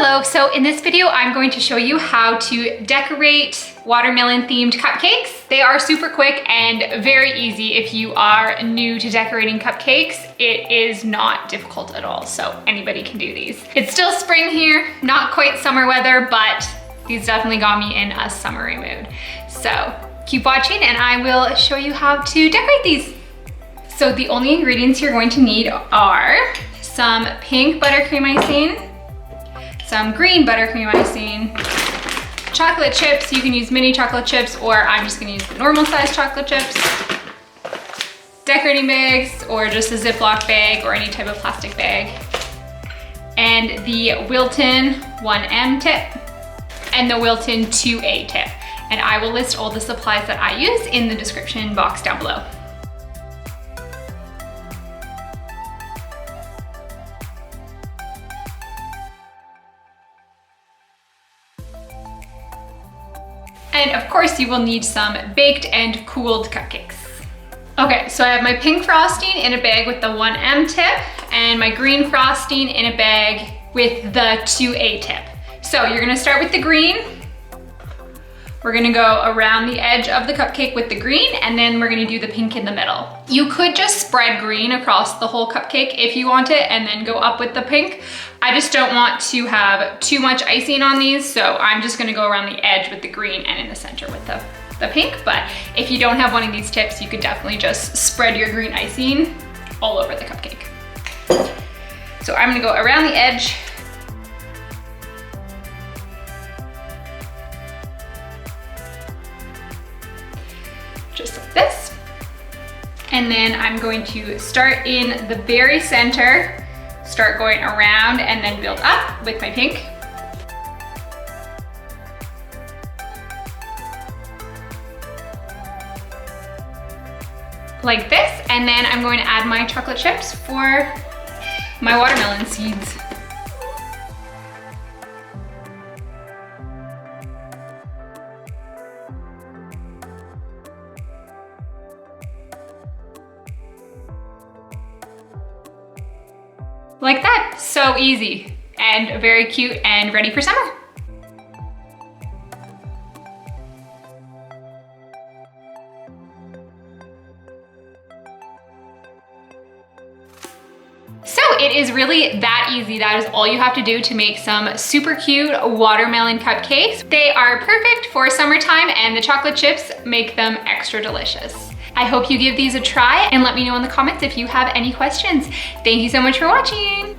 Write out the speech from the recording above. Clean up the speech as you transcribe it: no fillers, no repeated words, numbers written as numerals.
Hello, so in this video, I'm going to show you how to decorate watermelon themed cupcakes. They are super quick and very easy if you are new to decorating cupcakes. It is not difficult at all, so anybody can do these. It's still spring here, not quite summer weather, but these definitely got me in a summery mood. So keep watching and I will show you how to decorate these. So the only ingredients you're going to need are some pink buttercream icing, some green buttercream icing, chocolate chips. You can use mini chocolate chips, or I'm just gonna use the normal size chocolate chips, decorating bags, or just a ziplock bag or any type of plastic bag, and the Wilton 1M tip and the Wilton 2A tip. And I will list all the supplies that I use in the description box down below. And of course you will need some baked and cooled cupcakes. Okay, so I have my pink frosting in a bag with the 1M tip and my green frosting in a bag with the 2A tip. So you're gonna start with the green. We're gonna go around the edge of the cupcake with the green, and then we're gonna do the pink in the middle. You could just spread green across the whole cupcake if you want it, and then go up with the pink. I just don't want to have too much icing on these, so I'm just gonna go around the edge with the green and in the center with the pink. But if you don't have one of these tips, you could definitely just spread your green icing all over the cupcake. So I'm gonna go around the edge. Just like this. And then I'm going to start in the very center, start going around and then build up with my pink. Like this, and then I'm going to add my chocolate chips for my watermelon seeds. Like that, so easy and very cute and ready for summer. So it is really that easy. That is all you have to do to make some super cute watermelon cupcakes. They are perfect for summertime and the chocolate chips make them extra delicious. I hope you give these a try and let me know in the comments if you have any questions. Thank you so much for watching.